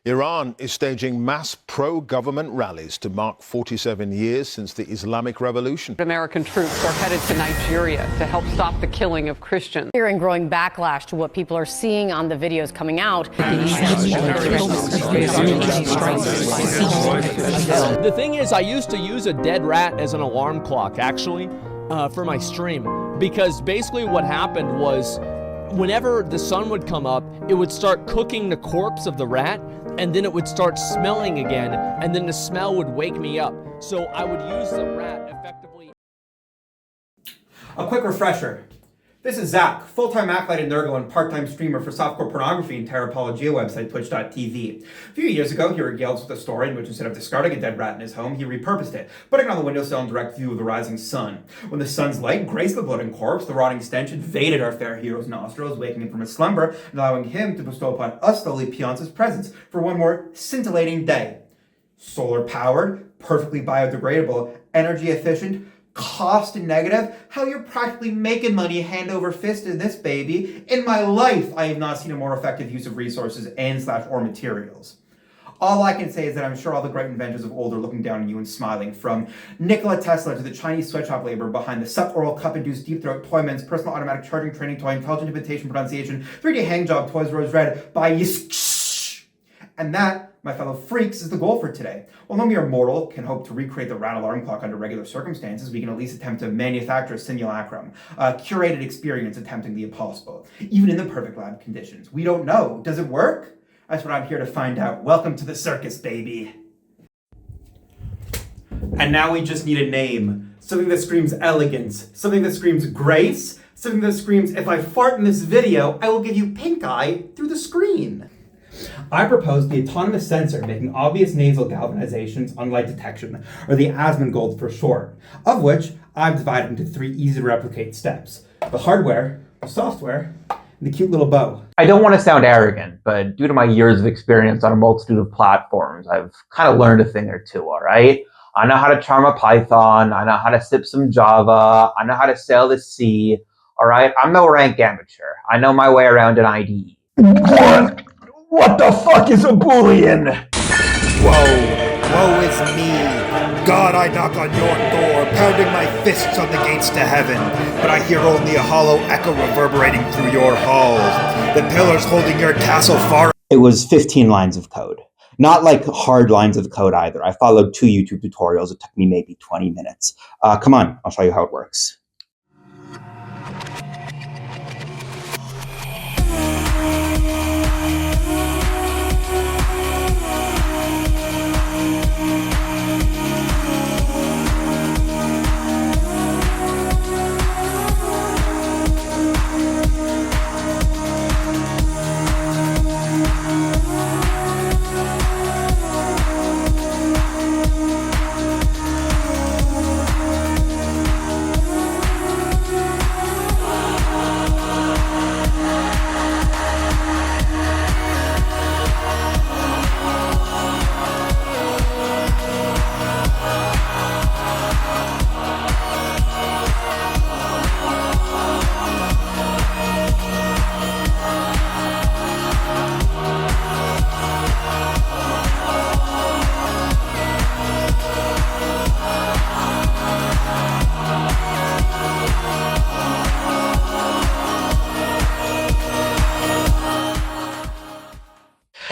Iran is staging mass pro-government rallies to mark 47 years since the Islamic Revolution. American troops are headed to Nigeria to help stop the killing of Christians. Hearing growing backlash to what people are seeing on the videos coming out. The thing is, I used to use a dead rat as an alarm clock, actually, for my stream, because basically what happened was whenever the sun would come up, it would start cooking the corpse of the rat, and then it would start smelling again, and then the smell would wake me up. So I would use the rat effectively. A quick refresher. This is Zach, full-time acolyte in Nurgle and part-time streamer for softcore pornography and terrapologia website twitch.tv. A few years ago, he regaled us with a story in which instead of discarding a dead rat in his home, he repurposed it, putting it on the windowsill in direct view of the rising sun. When the sun's light grazed the blood and corpse, the rotting stench invaded our fair hero's nostrils, waking him from his slumber and allowing him to bestow upon us lowly peons his presence for one more scintillating day. Solar-powered, perfectly biodegradable, energy-efficient, cost negative, how you're practically making money hand over fist in this baby. In my life, I have not seen a more effective use of resources and/or materials. All I can say is that I'm sure all the great inventors of old are looking down on you and smiling, from Nikola Tesla to the Chinese sweatshop labor behind the sup-oral cup-induced deep throat toy men's personal automatic charging training toy, intelligent imitation pronunciation, 3D hang job toys rose red by Yisk. And that, my fellow freaks, is the goal for today. While no mere mortal can hope to recreate the rat alarm clock under regular circumstances, we can at least attempt to manufacture a simulacrum, a curated experience attempting the impossible, even in the perfect lab conditions. We don't know. Does it work? That's what I'm here to find out. Welcome to the circus, baby. And now we just need a name. Something that screams elegance, something that screams grace, something that screams, if I fart in this video, I will give you pink eye through the screen. I propose the autonomous sensor making obvious nasal galvanizations on light detection, or the Asmongold for short, of which I've divided into 3 easy to replicate steps: the hardware, the software, and the cute little bow. I don't want to sound arrogant, but due to my years of experience on a multitude of platforms, I've kind of learned a thing or two, all right? I know how to charm a Python, I know how to sip some Java, I know how to sail the sea, all right? I'm no rank amateur. I know my way around an IDE. What the fuck is a Boolean? Woe is me. God, I knock on your door, pounding my fists on the gates to heaven, but I hear only a hollow echo reverberating through your halls. The pillars holding your castle far. It was 15 lines of code. Not like hard lines of code either. I followed 2 YouTube tutorials. It took me maybe 20 minutes. Come on, I'll show you how it works.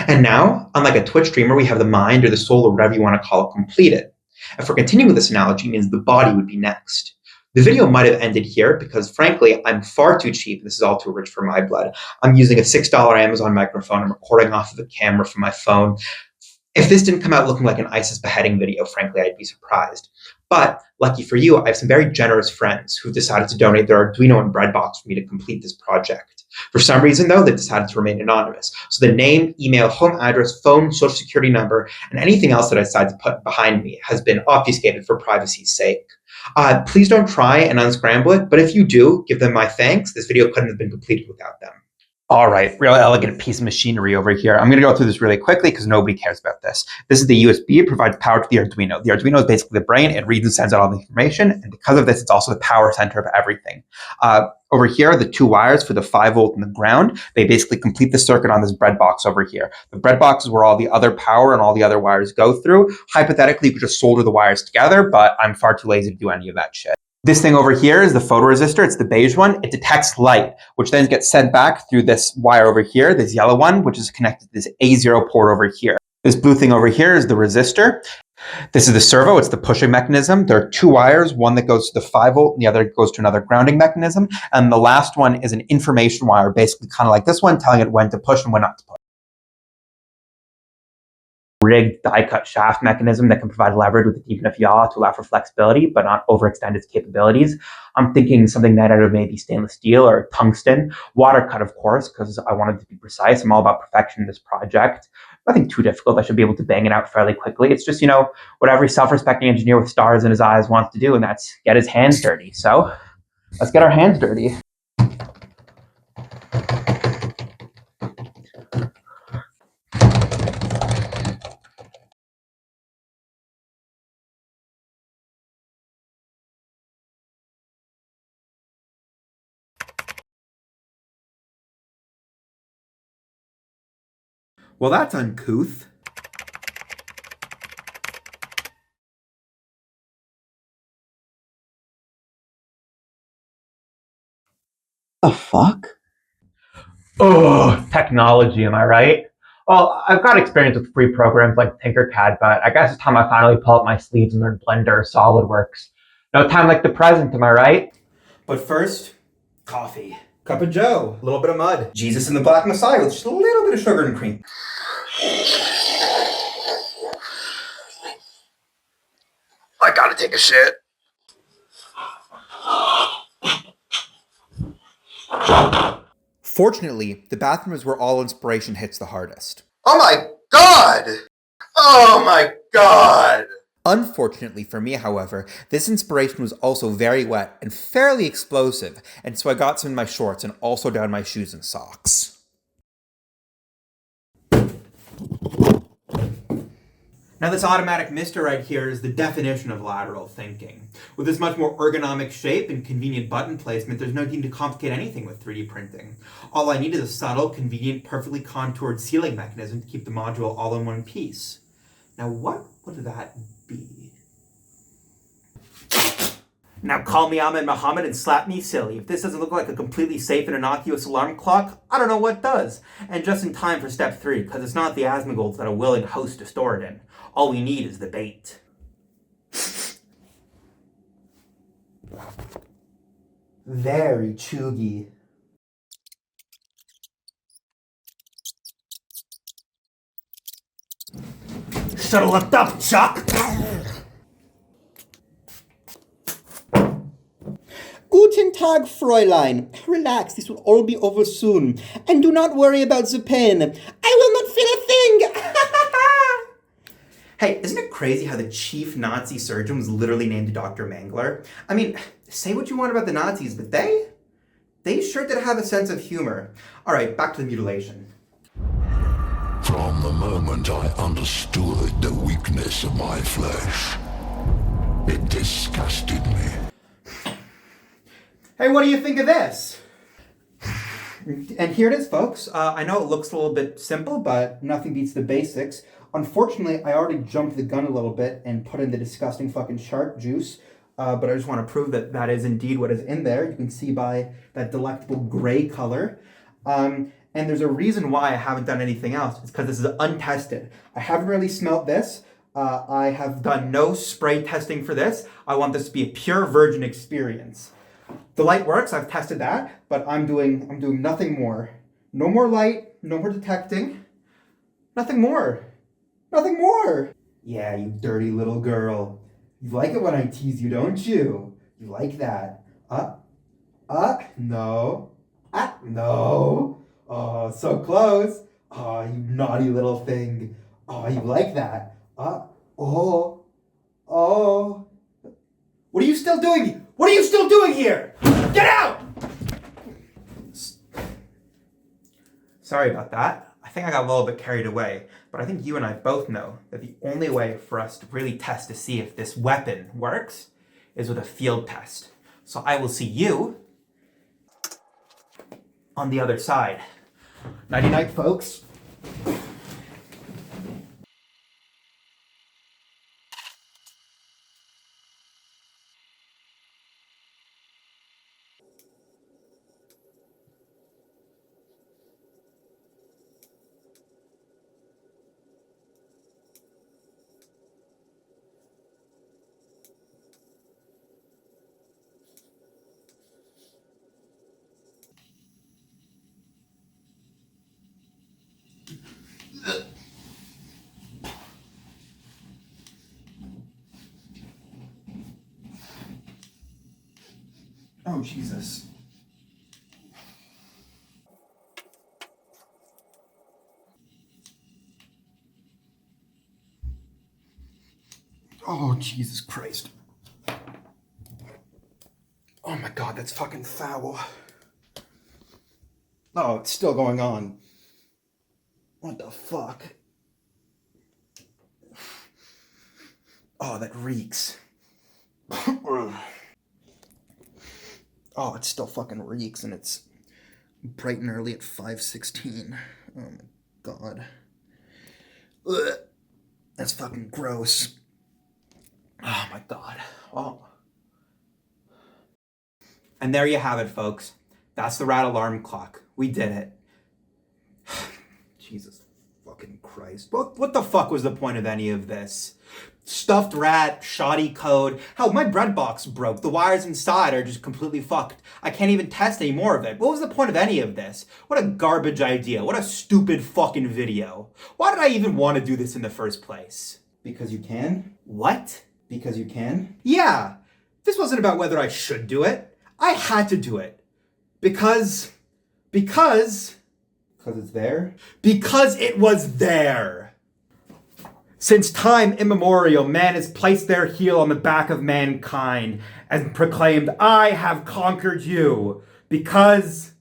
And now, unlike a Twitch streamer, we have the mind or the soul or whatever you want to call it completed. If we're continuing with this analogy, it means the body would be next. The video might have ended here because, frankly, I'm far too cheap. This is all too rich for my blood. I'm using a $6 Amazon microphone. I'm recording off of a camera from my phone. If this didn't come out looking like an ISIS beheading video, frankly, I'd be surprised. But lucky for you, I have some very generous friends who've decided to donate their Arduino and breadbox for me to complete this project. For some reason, though, they've decided to remain anonymous. So the name, email, home address, phone, social security number, and anything else that I decide to put behind me has been obfuscated for privacy's sake. Please don't try and unscramble it, but if you do, give them my thanks. This video couldn't have been completed without them. All right, real elegant piece of machinery over here. I'm going to go through this really quickly because nobody cares about this. This is the USB. It provides power to the Arduino. The Arduino is basically the brain. It reads and sends out all the information. And because of this, it's also the power center of everything. Over here are the two wires for the 5-volt and the ground. They basically complete the circuit on this breadbox over here. The breadbox is where all the other power and all the other wires go through. Hypothetically, you could just solder the wires together, but I'm far too lazy to do any of that shit. This thing over here is the photoresistor. It's the beige one. It detects light, which then gets sent back through this wire over here, this yellow one, which is connected to this A0 port over here. This blue thing over here is the resistor. This is the servo. It's the pushing mechanism. There are two wires, one that goes to the 5-volt and the other goes to another grounding mechanism. And the last one is an information wire, basically kind of like this one, telling it when to push and when not to push. Rigged die-cut shaft mechanism that can provide leverage with a deep enough yaw to allow for flexibility, but not overextend its capabilities. I'm thinking something made out of maybe stainless steel or tungsten. Water cut, of course, because I wanted to be precise. I'm all about perfection in this project. Nothing too difficult. I should be able to bang it out fairly quickly. It's just, what every self-respecting engineer with stars in his eyes wants to do, and that's get his hands dirty. So let's get our hands dirty. Well, that's uncouth. The fuck? Oh, technology, am I right? Well, I've got experience with free programs like Tinkercad, but I guess it's time I finally pull up my sleeves and learn Blender or SolidWorks. No time like the present, am I right? But first, coffee. Cup of joe, a little bit of mud. Jesus and the Black Messiah with just a little bit of sugar and cream. I gotta take a shit. Fortunately, the bathroom is where all inspiration hits the hardest. Oh my god! Oh my god! Unfortunately for me, however, this inspiration was also very wet and fairly explosive, and so I got some in my shorts and also down my shoes and socks. Now this automatic mister right here is the definition of lateral thinking. With this much more ergonomic shape and convenient button placement, there's no need to complicate anything with 3D printing. All I need is a subtle, convenient, perfectly contoured sealing mechanism to keep the module all in one piece. Now what would that be? Now call me Ahmed Muhammad and slap me silly. If this doesn't look like a completely safe and innocuous alarm clock, I don't know what does. And just in time for step 3, because it's not the Asmongolds that a willing host to store it in. All we need is the bait. Very chuggy. Shuttle lift up, Chuck! Guten Tag, Fräulein. Relax, this will all be over soon. And do not worry about the pain. I will not feel a thing! Hey, isn't it crazy how the chief Nazi surgeon was literally named Dr. Mangler? I mean, say what you want about the Nazis, but they sure did have a sense of humor. All right, back to the mutilation. From the moment I understood the weakness of my flesh, it disgusted me. Hey, what do you think of this? And here it is, folks. I know it looks a little bit simple, but nothing beats the basics. Unfortunately, I already jumped the gun a little bit and put in the disgusting fucking shark juice, but I just want to prove that that is indeed what is in there. You can see by that delectable gray color. And there's a reason why I haven't done anything else. It's because this is untested. I haven't really smelt this. I have done no spray testing for this. I want this to be a pure virgin experience. The light works, I've tested that, but I'm doing nothing more. No more light, no more detecting. Nothing more. Nothing more. Yeah, you dirty little girl. You like it when I tease you, don't you? You like that. No. No. Oh, so close. Oh, you naughty little thing. Oh, you like that. Oh. What are you still doing? What are you still doing here? Get out! Sorry about that. I think I got a little bit carried away, but I think you and I both know that the only way for us to really test to see if this weapon works is with a field test. So I will see you on the other side. Nighty-night, folks. Oh, Jesus. Oh, Jesus Christ. Oh my God, that's fucking foul. Oh, it's still going on. What the fuck? Oh, that reeks. Oh, it still fucking reeks, and it's bright and early at 5:16. Oh my God. Ugh. That's fucking gross. Oh my God. Oh. And there you have it, folks. That's the rat alarm clock. We did it. Jesus fucking Christ. What the fuck was the point of any of this? Stuffed rat, shoddy code. Hell, my bread box broke. The wires inside are just completely fucked. I can't even test any more of it. What was the point of any of this? What a garbage idea. What a stupid fucking video. Why did I even want to do this in the first place? Because you can? What? Because you can? Yeah. This wasn't about whether I should do it. I had to do it. Because it's there? Because it was there. Since time immemorial, man has placed their heel on the back of mankind and proclaimed, I have conquered you. Because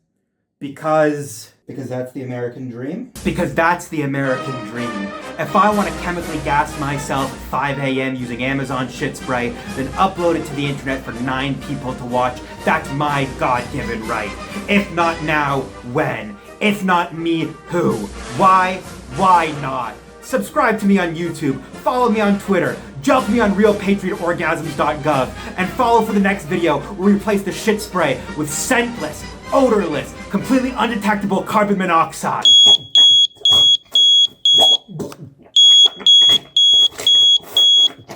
that's the American dream? Because that's the American dream. If I want to chemically gas myself at 5 a.m. using Amazon shit spray, then upload it to the internet for 9 people to watch, that's my God-given right. If not now, when? If not me, who? Why? Why not? Subscribe to me on YouTube, follow me on Twitter, jump me on realpatriotorgasms.gov, and follow for the next video where we replace the shit spray with scentless, odorless, completely undetectable carbon monoxide.